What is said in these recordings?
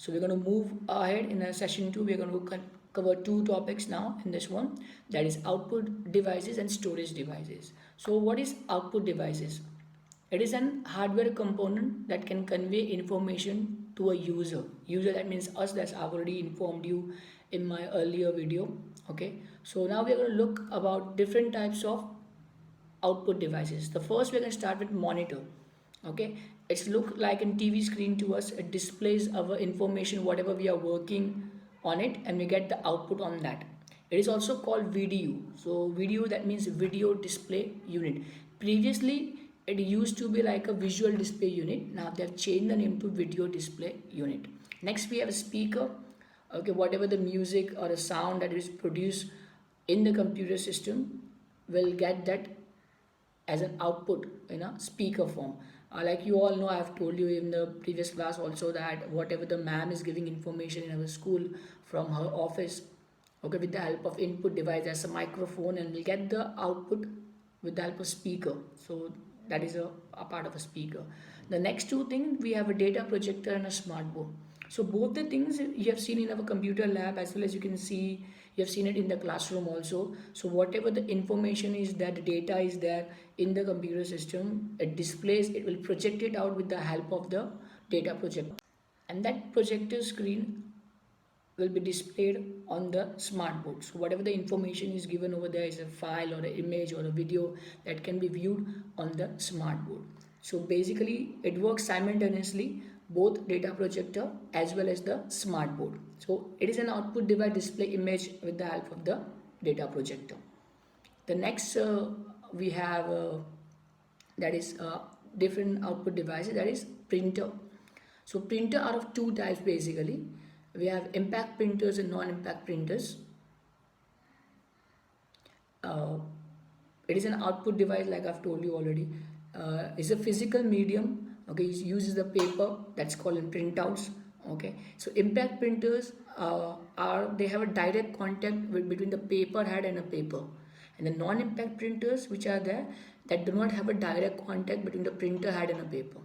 So we're going to move ahead in a session 2. We're going to cover two topics now in this one, that is output devices and storage devices. So what is output devices? It is an hardware component that can convey information to a user. User, that means us, that's I've already informed you in my earlier video. Okay, so now we're going to look about different types of output devices. The first, we're going to start with monitor. Okay, it's look like a TV screen to us. It displays our information, whatever we are working on it, and we get the output on that. It is also called VDU. So VDU, that means video display unit. Previously it used to be like a visual display unit. Now they have changed the name to video display unit. Next we have a speaker. Okay, whatever the music or the sound that is produced in the computer system will get that as an output in a speaker form. Like you all know, I have told you in the previous class also that whatever the ma'am is giving information in our school from her office, okay, with the help of input device as a microphone, and we'll get the output with the help of speaker. So that is a part of a speaker. The next two things, we have a data projector and a smart board. So both the things you have seen in our computer lab, as well as you can see, you have seen it in the classroom also. So whatever the information is there, the data is there in the computer system, it displays, it will project it out with the help of the data projector. And that projector screen will be displayed on the smart board. So whatever the information is given over there is a file or an image or a video that can be viewed on the smart board. So basically it works simultaneously, both data projector as well as the smart board. So it is an output device, display image with the help of the data projector. The next we have that is different output devices, that is printer. So printer are of two types basically. We have impact printers and non-impact printers. It is an output device, like I've told you already. It's a physical medium. Okay, it uses the paper, that's called in printouts. Okay, so impact printers they have a direct contact between the paper head and a paper. And the non-impact printers which are there, that do not have a direct contact between the printer head and a paper.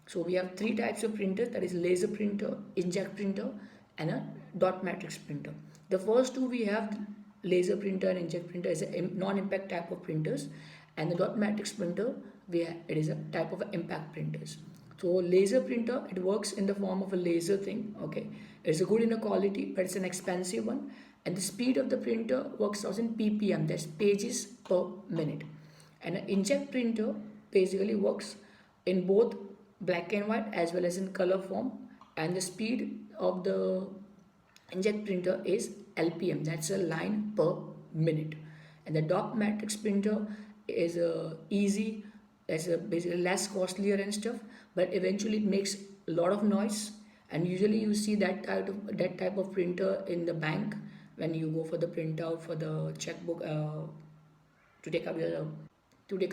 So we have three types of printers, that is laser printer, inkjet printer, and a dot matrix printer. The first two we have laser printer and inkjet printer is a non-impact type of printers, and the dot matrix printer it is a type of impact printers. So laser printer, it works in the form of a laser thing. Okay, it's a good in a quality, but it's an expensive one, and the speed of the printer works out in ppm, that's pages per minute. And an inkjet printer basically works in both black and white as well as in color form, and the speed of the inkjet printer is LPM, that's a line per minute. And the dot matrix printer is easy, it's basically less costlier and stuff, but eventually it makes a lot of noise, and usually you see that type of printer in the bank when you go for the printout for the checkbook to take out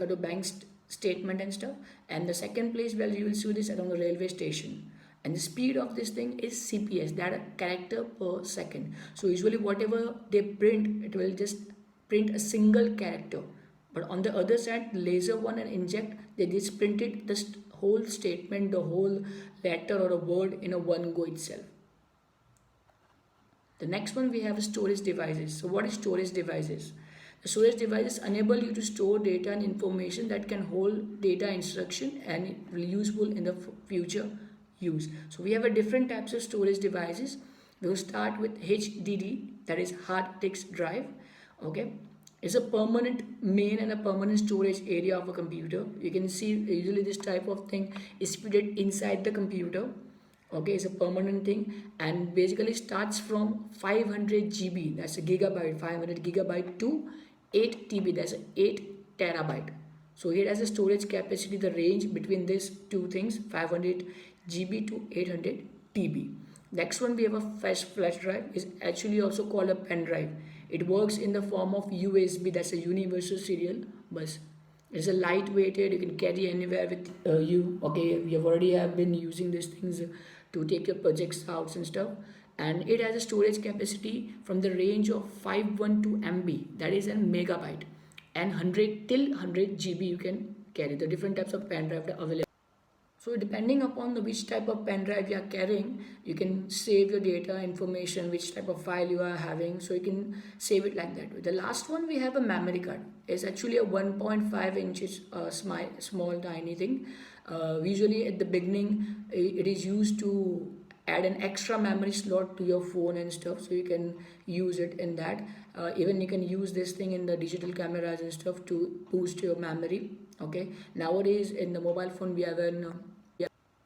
the bank statement and stuff. And the second place where you will see this around the railway station, and the speed of this thing is CPS, that a character per second. So usually whatever they print, it will just print a single character, but on the other side laser one and inkjet, they just printed the whole statement, the whole letter or a word in a one go itself. The next one we have storage devices. So what is storage devices? The storage devices enable you to store data and information that can hold data instruction and it will be useful in the future use. So we have a different types of storage devices. We will start with HDD, that is hard disk drive. Okay, it's a permanent main and a permanent storage area of a computer. You can see usually this type of thing is fitted inside the computer. Okay, it's a permanent thing, and basically starts from 500 GB, that's a gigabyte, 500 gigabyte to 8 TB, that's 8 terabyte. So it has a storage capacity, the range between these two things, 500 GB to 800 TB. Next one we have a flash drive, is actually also called a pen drive. It works in the form of USB, that's a universal serial bus. It's a lightweighted, you can carry anywhere with you. Okay, we have already been using these things to take your projects out and stuff, and it has a storage capacity from the range of 512 MB, that is a megabyte, and 100 till 100 GB you can carry. The different types of pen drive are available. So depending upon the which type of pen drive you are carrying, you can save your data, information, which type of file you are having. So you can save it like that. The last one we have a memory card. It's actually a 1.5 inches small tiny thing. Usually at the beginning, it is used to add an extra memory slot to your phone and stuff, so you can use it in that. Even you can use this thing in the digital cameras and stuff to boost your memory. Okay, nowadays in the mobile phone we have an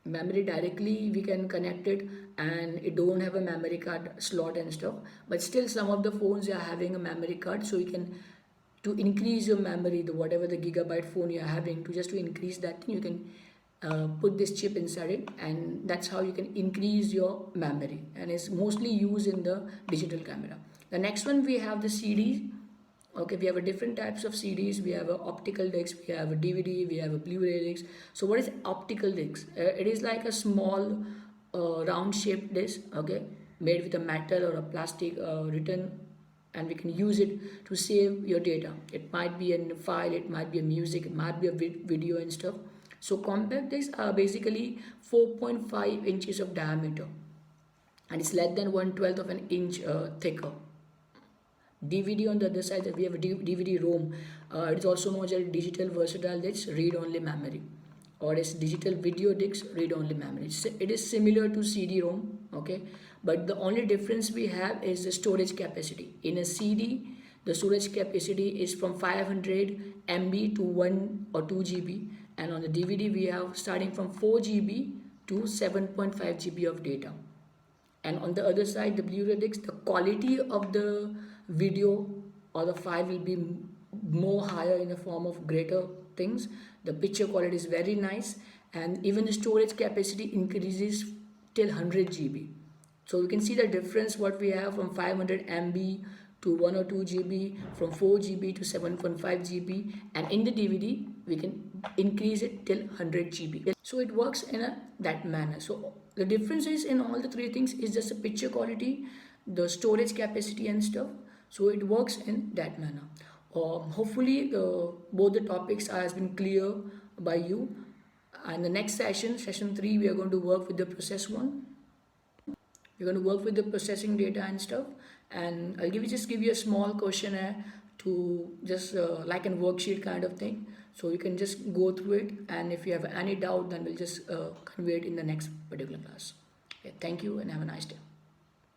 memory directly, we can connect it, and it don't have a memory card slot and stuff, but still some of the phones are having a memory card, so you can, to increase your memory, the whatever the gigabyte phone you're having, to just to increase that thing, you can put this chip inside it, and that's how you can increase your memory, and it's mostly used in the digital camera. The next one we have the CD. Okay, we have a different types of CDs. We have a optical disc, we have a DVD, we have a Blu-ray disc. So what is optical disc? It is like a small round shaped disc, okay, made with a metal or a plastic written, and we can use it to save your data. It might be a file, it might be a music, it might be a video and stuff. So compact discs are basically 4.5 inches of diameter, and it's less than 1/12 of an inch thicker. DVD on the other side, we have a DVD-ROM. It is also known as a digital versatile disc read-only memory, or as digital video disc read-only memory. It is similar to CD-ROM, okay, but the only difference we have is the storage capacity. In a CD, the storage capacity is from 500 MB to 1 or 2 GB, and on the DVD we have starting from 4 GB to 7.5 GB of data. And on the other side, the Blu-ray disc, the quality of the video or the file will be more higher in the form of greater things. The picture quality is very nice, and even the storage capacity increases till 100 GB. So you can see the difference what we have from 500 MB to 1 or 2 GB, from 4 GB to 7.5 GB, and in the DVD we can increase it till 100 GB. So it works in that manner. So the difference is in all the three things is just the picture quality, the storage capacity and stuff. So it works in that manner. Hopefully both the topics has been clear by you. And the next session, session 3, we are going to work with the process one. We're going to work with the processing data and stuff, and I'll just give you a small questionnaire to just like a worksheet kind of thing, so you can just go through it, and if you have any doubt then we'll just convey it in the next particular class. Okay, thank you and have a nice day.